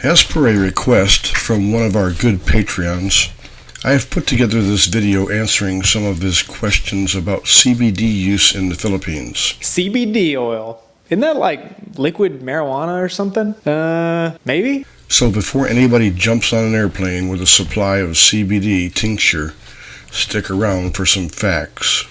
As per a request from one of our good Patreons, I have put together this video answering some of his questions about CBD use in the Philippines. CBD oil. Isn't that like liquid marijuana or something? Maybe? So before anybody jumps on an airplane with a supply of CBD tincture, stick around for some facts.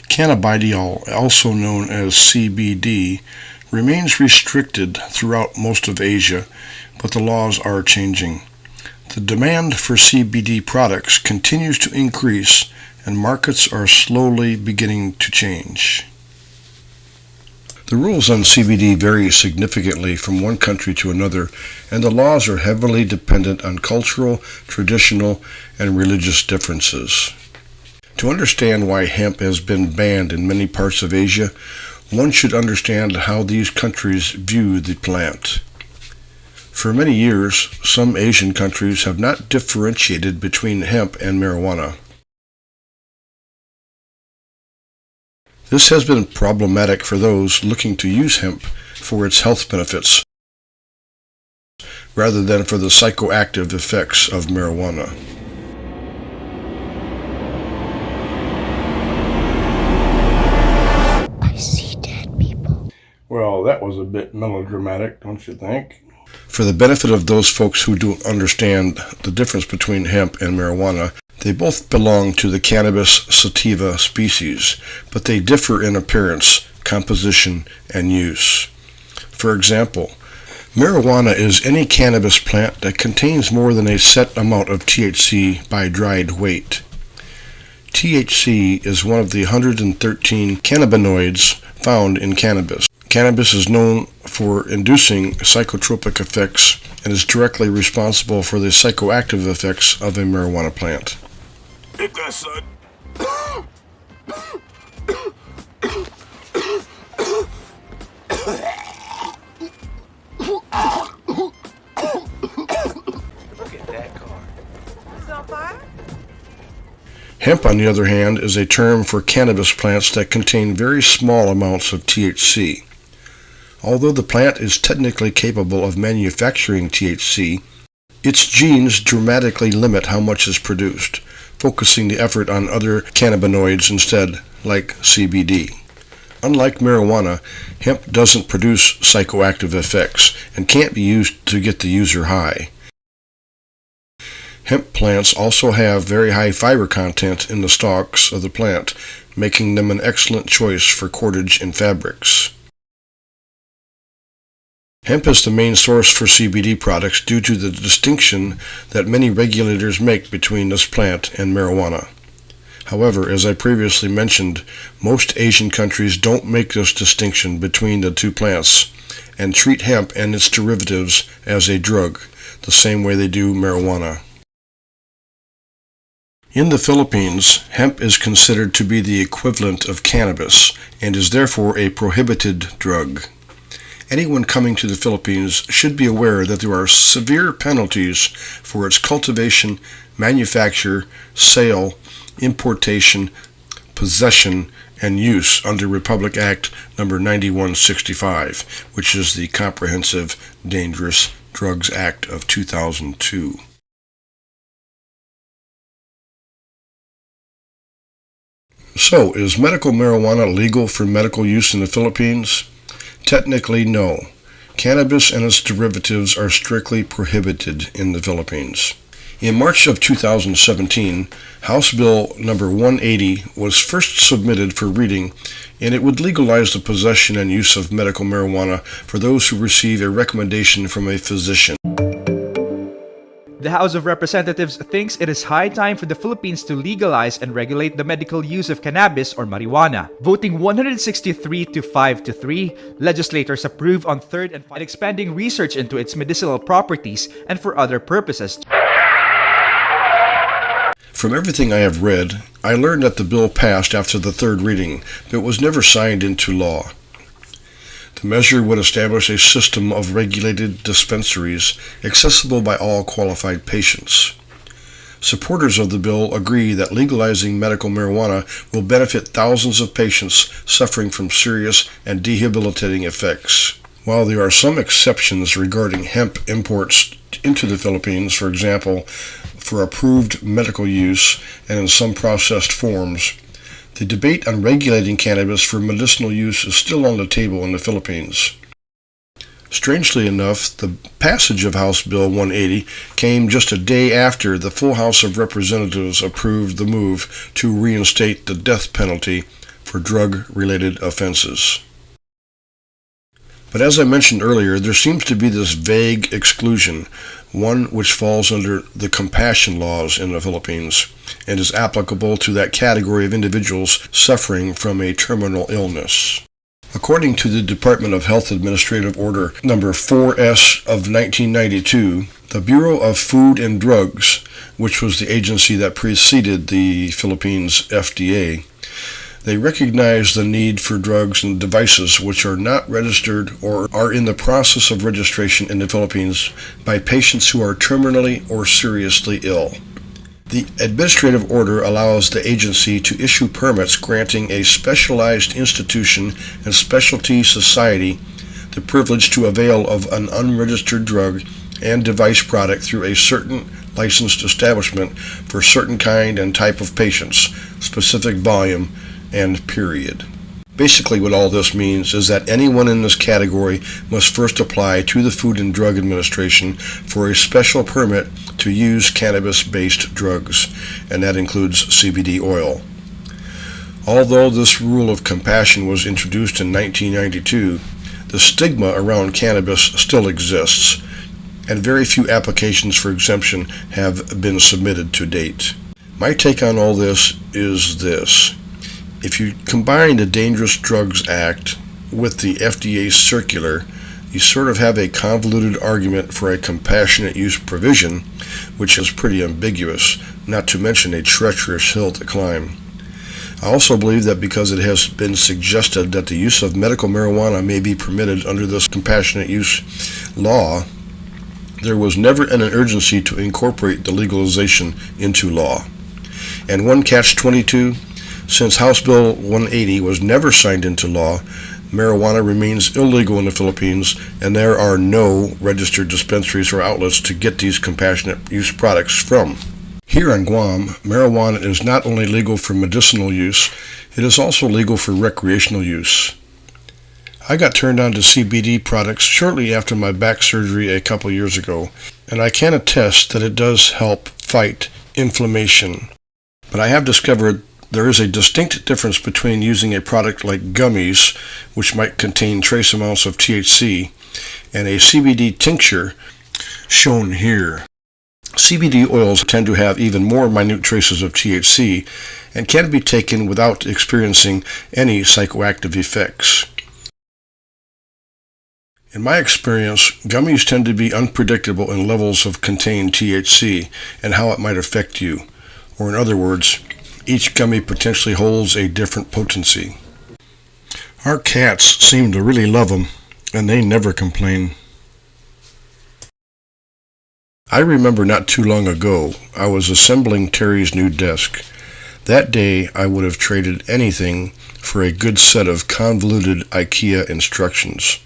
Cannabidiol, also known as CBD, remains restricted throughout most of Asia, but the laws are changing. The demand for CBD products continues to increase, and markets are slowly beginning to change. The rules on CBD vary significantly from one country to another, and the laws are heavily dependent on cultural, traditional, and religious differences. To understand why hemp has been banned in many parts of Asia, one should understand how these countries view the plant. For many years, some Asian countries have not differentiated between hemp and marijuana. This has been problematic for those looking to use hemp for its health benefits, rather than for the psychoactive effects of marijuana. Well, that was a bit melodramatic, don't you think? For the benefit of those folks who don't understand the difference between hemp and marijuana, they both belong to the cannabis sativa species, but they differ in appearance, composition, and use. For example, marijuana is any cannabis plant that contains more than a set amount of THC by dried weight. THC is one of the 113 cannabinoids found in cannabis. Cannabis is known for inducing psychotropic effects and is directly responsible for the psychoactive effects of a marijuana plant. Hit that, son. Look at that car. Is it on fire? Hemp, on the other hand, is a term for cannabis plants that contain very small amounts of THC. Although the plant is technically capable of manufacturing THC, its genes dramatically limit how much is produced, focusing the effort on other cannabinoids instead, like CBD. Unlike marijuana, hemp doesn't produce psychoactive effects and can't be used to get the user high. Hemp plants also have very high fiber content in the stalks of the plant, making them an excellent choice for cordage in fabrics. Hemp is the main source for CBD products due to the distinction that many regulators make between this plant and marijuana. However, as I previously mentioned, most Asian countries don't make this distinction between the two plants and treat hemp and its derivatives as a drug, the same way they do marijuana. In the Philippines, hemp is considered to be the equivalent of cannabis and is therefore a prohibited drug. Anyone coming to the Philippines should be aware that there are severe penalties for its cultivation, manufacture, sale, importation, possession, and use under Republic Act No. 9165, which is the Comprehensive Dangerous Drugs Act of 2002. So, is medical marijuana legal for medical use in the Philippines? Technically, no. Cannabis and its derivatives are strictly prohibited in the Philippines. In March of 2017, House Bill No. 180 was first submitted for reading, and it would legalize the possession and use of medical marijuana for those who receive a recommendation from a physician. The House of Representatives thinks it is high time for the Philippines to legalize and regulate the medical use of cannabis or marijuana. Voting 163 to 5 to 3, legislators approve on third and expanding research into its medicinal properties and for other purposes. From everything I have read, I learned that the bill passed after the third reading, but was never signed into law. The measure would establish a system of regulated dispensaries accessible by all qualified patients. Supporters of the bill agree that legalizing medical marijuana will benefit thousands of patients suffering from serious and debilitating effects. While there are some exceptions regarding hemp imports into the Philippines, for example, for approved medical use and in some processed forms, the debate on regulating cannabis for medicinal use is still on the table in the Philippines. Strangely enough, the passage of House Bill 180 came just a day after the full House of Representatives approved the move to reinstate the death penalty for drug-related offenses. But as I mentioned earlier, there seems to be this vague exclusion, one which falls under the compassion laws in the Philippines and is applicable to that category of individuals suffering from a terminal illness. According to the Department of Health Administrative Order number 4S of 1992, the Bureau of Food and Drugs, which was the agency that preceded the Philippines FDA, they recognize the need for drugs and devices which are not registered or are in the process of registration in the Philippines by patients who are terminally or seriously ill. The administrative order allows the agency to issue permits granting a specialized institution and specialty society the privilege to avail of an unregistered drug and device product through a certain licensed establishment for certain kind and type of patients, specific volume, and period. Basically, what all this means is that anyone in this category must first apply to the Food and Drug Administration for a special permit to use cannabis-based drugs, and that includes CBD oil. Although this rule of compassion was introduced in 1992, the stigma around cannabis still exists, and very few applications for exemption have been submitted to date. My take on all this is this. If you combine the Dangerous Drugs Act with the FDA circular, you sort of have a convoluted argument for a compassionate use provision, which is pretty ambiguous, not to mention a treacherous hill to climb. I also believe that because it has been suggested that the use of medical marijuana may be permitted under this compassionate use law, there was never an urgency to incorporate the legalization into law. And one catch-22, since House Bill 180 was never signed into law, marijuana remains illegal in the Philippines, and there are no registered dispensaries or outlets to get these compassionate use products from. Here on Guam, marijuana is not only legal for medicinal use, it is also legal for recreational use. I got turned on to CBD products shortly after my back surgery a couple years ago, and I can attest that it does help fight inflammation. But I have discovered there is a distinct difference between using a product like gummies, which might contain trace amounts of THC, and a CBD tincture, shown here. CBD oils tend to have even more minute traces of THC and can be taken without experiencing any psychoactive effects. In my experience, gummies tend to be unpredictable in levels of contained THC and how it might affect you, or in other words, each gummy potentially holds a different potency. Our cats seem to really love them, and they never complain. I remember not too long ago, I was assembling Terry's new desk. That day, I would have traded anything for a good set of convoluted IKEA instructions.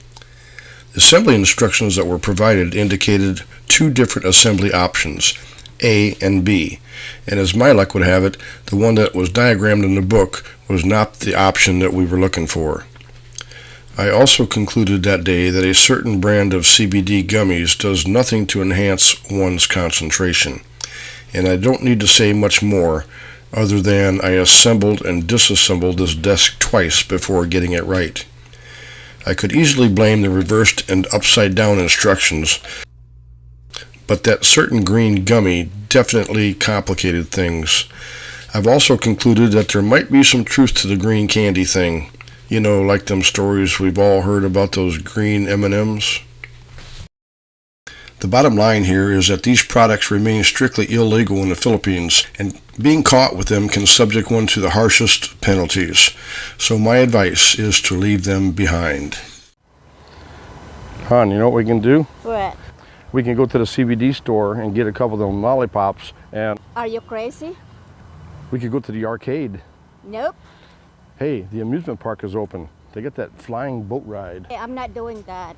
The assembly instructions that were provided indicated two different assembly options, A and B, and as my luck would have it, the one that was diagrammed in the book was not the option that we were looking for. I also concluded that day that a certain brand of CBD gummies does nothing to enhance one's concentration, and I don't need to say much more other than I assembled and disassembled this desk twice before getting it right. I could easily blame the reversed and upside down instructions, but that certain green gummy definitely complicated things. I've also concluded that there might be some truth to the green candy thing. You know, like them stories we've all heard about those green M&Ms. The bottom line here is that these products remain strictly illegal in the Philippines, and being caught with them can subject one to the harshest penalties. So my advice is to leave them behind. Hon, you know what we can do? What? We can go to the CBD store and get a couple of them lollipops, and Are you crazy? we could go to the arcade. Nope. Hey, the amusement park is open. They get that flying boat ride. I'm not doing that.